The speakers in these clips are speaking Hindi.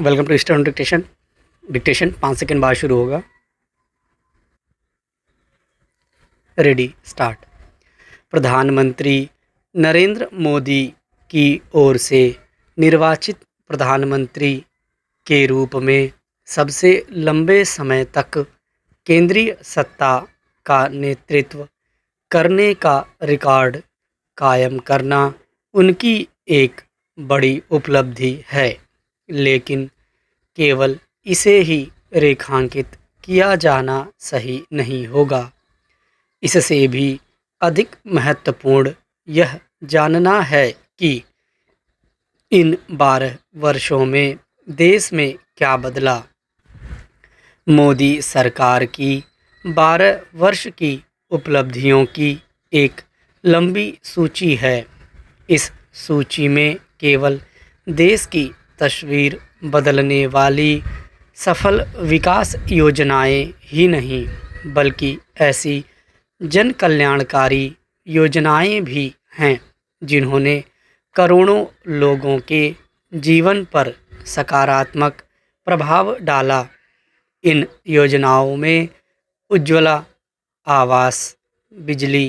Welcome to student dictation. Dictation 5 second बाद शुरू होगा। Ready start. प्रधानमंत्री नरेंद्र मोदी की ओर से निर्वाचित प्रधानमंत्री के रूप में सबसे लंबे समय तक केंद्रीय सत्ता का नेतृत्व करने का रिकॉर्ड कायम करना उनकी एक बड़ी उपलब्धि है, लेकिन केवल इसे ही रेखांकित किया जाना सही नहीं होगा। इससे भी अधिक महत्वपूर्ण यह जानना है कि इन 12 वर्षों में देश में क्या बदला। मोदी सरकार की 12 वर्ष की उपलब्धियों की एक लंबी सूची है। इस सूची में केवल देश की तस्वीर बदलने वाली सफल विकास योजनाएं ही नहीं, बल्कि ऐसी जन कल्याणकारी योजनाएं भी हैं जिन्होंने करोड़ों लोगों के जीवन पर सकारात्मक प्रभाव डाला। इन योजनाओं में उज्ज्वला आवास, बिजली,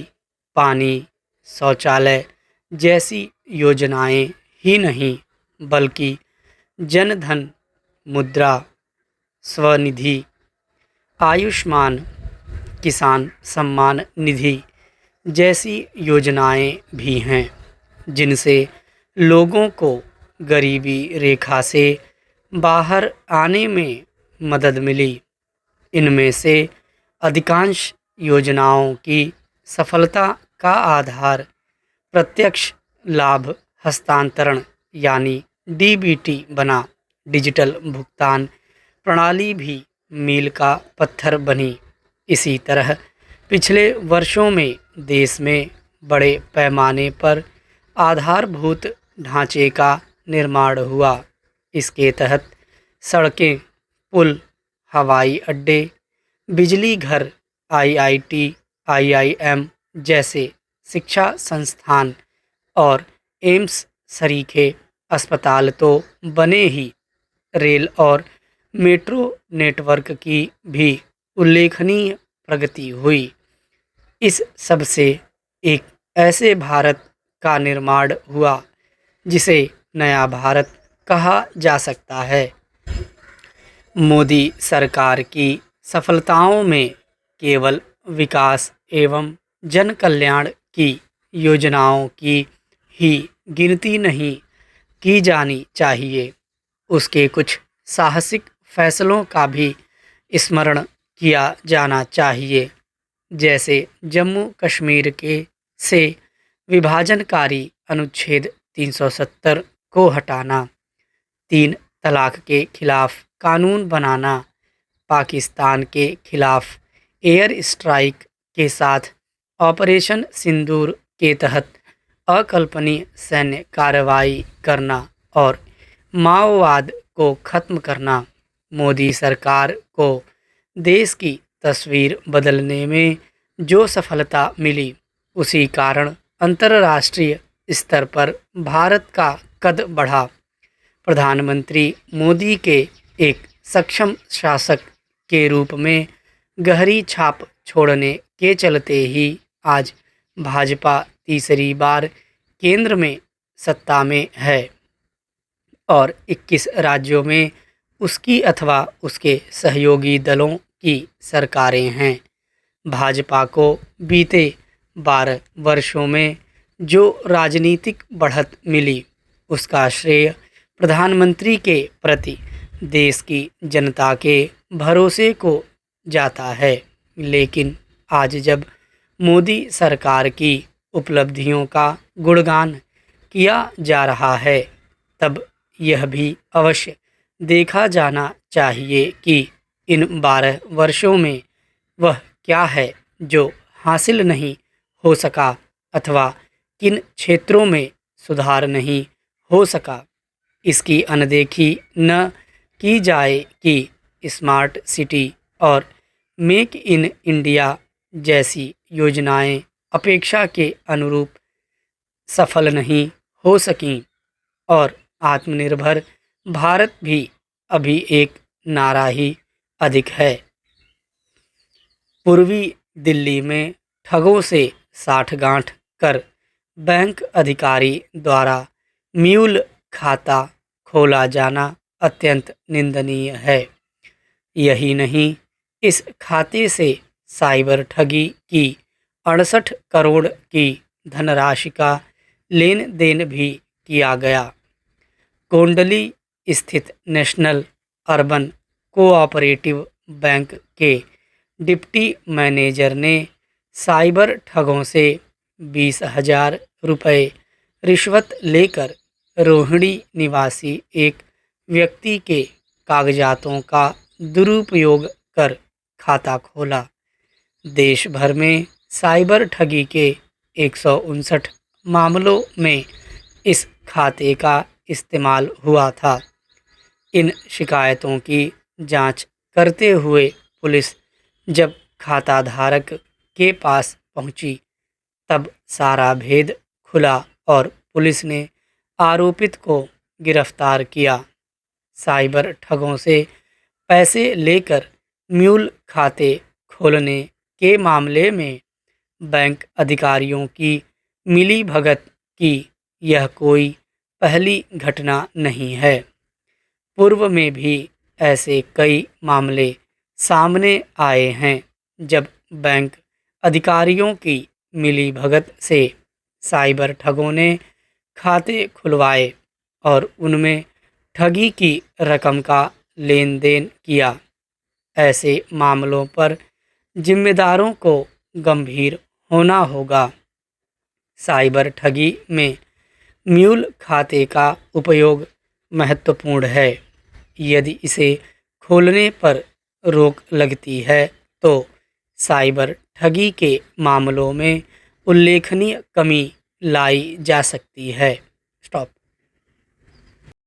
पानी, शौचालय जैसी योजनाएं ही नहीं, बल्कि जन धन, मुद्रा स्वनिधि, आयुष्मान, किसान सम्मान निधि जैसी योजनाएं भी हैं, जिनसे लोगों को गरीबी रेखा से बाहर आने में मदद मिली। इनमें से अधिकांश योजनाओं की सफलता का आधार प्रत्यक्ष लाभ हस्तांतरण यानी डीबीटी बना। डिजिटल भुगतान प्रणाली भी मील का पत्थर बनी। इसी तरह पिछले वर्षों में देश में बड़े पैमाने पर आधारभूत ढांचे का निर्माण हुआ। इसके तहत सड़कें, पुल, हवाई अड्डे, बिजली घर, आईआईटी, आईआईएम जैसे शिक्षा संस्थान और एम्स सरीखे अस्पताल तो बने ही, रेल और मेट्रो नेटवर्क की भी उल्लेखनीय प्रगति हुई। इस सब से एक ऐसे भारत का निर्माण हुआ जिसे नया भारत कहा जा सकता है। मोदी सरकार की सफलताओं में केवल विकास एवं जन कल्याण की योजनाओं की ही गिनती नहीं की जानी चाहिए, उसके कुछ साहसिक फैसलों का भी स्मरण किया जाना चाहिए, जैसे जम्मू कश्मीर के से विभाजनकारी अनुच्छेद 370 को हटाना, 3 तलाक के खिलाफ कानून बनाना, पाकिस्तान के खिलाफ एयर स्ट्राइक के साथ ऑपरेशन सिंदूर के तहत अकल्पनीय सैन्य कार्रवाई करना और माओवाद को खत्म करना। मोदी सरकार को देश की तस्वीर बदलने में जो सफलता मिली, उसी कारण अंतर्राष्ट्रीय स्तर पर भारत का कद बढ़ा। प्रधानमंत्री मोदी के एक सक्षम शासक के रूप में गहरी छाप छोड़ने के चलते ही आज भाजपा तीसरी बार केंद्र में सत्ता में है और 21 राज्यों में उसकी अथवा उसके सहयोगी दलों की सरकारें हैं। भाजपा को बीते 12 वर्षों में जो राजनीतिक बढ़त मिली, उसका श्रेय प्रधानमंत्री के प्रति देश की जनता के भरोसे को जाता है। लेकिन आज जब मोदी सरकार की उपलब्धियों का गुणगान किया जा रहा है, तब यह भी अवश्य देखा जाना चाहिए कि इन 12 वर्षों में वह क्या है जो हासिल नहीं हो सका अथवा किन क्षेत्रों में सुधार नहीं हो सका। इसकी अनदेखी न की जाए कि स्मार्ट सिटी और मेक इन इंडिया जैसी योजनाएं अपेक्षा के अनुरूप सफल नहीं हो सकीं और आत्मनिर्भर भारत भी अभी एक नारा ही अधिक है। पूर्वी दिल्ली में ठगों से साठगांठ कर बैंक अधिकारी द्वारा म्यूल खाता खोला जाना अत्यंत निंदनीय है। यही नहीं, इस खाते से साइबर ठगी की 68 करोड़ की धनराशि का लेन देन भी किया गया। कोंडली स्थित नेशनल अर्बन कोऑपरेटिव बैंक के डिप्टी मैनेजर ने साइबर ठगों से 20,000 रुपये रिश्वत लेकर रोहिणी निवासी एक व्यक्ति के कागजातों का दुरुपयोग कर खाता खोला। देश भर में साइबर ठगी के 159 मामलों में इस खाते का इस्तेमाल हुआ था। इन शिकायतों की जांच करते हुए पुलिस जब खाता धारक के पास पहुंची तब सारा भेद खुला और पुलिस ने आरोपित को गिरफ्तार किया। साइबर ठगों से पैसे लेकर म्यूल खाते खोलने के मामले में बैंक अधिकारियों की मिलीभगत की यह कोई पहली घटना नहीं है। पूर्व में भी ऐसे कई मामले सामने आए हैं जब बैंक अधिकारियों की मिलीभगत से साइबर ठगों ने खाते खुलवाए और उनमें ठगी की रकम का लेन देन किया। ऐसे मामलों पर जिम्मेदारों को गंभीर होना होगा। साइबर ठगी में म्यूल खाते का उपयोग महत्वपूर्ण है। यदि इसे खोलने पर रोक लगती है तो साइबर ठगी के मामलों में उल्लेखनीय कमी लाई जा सकती है। स्टॉप।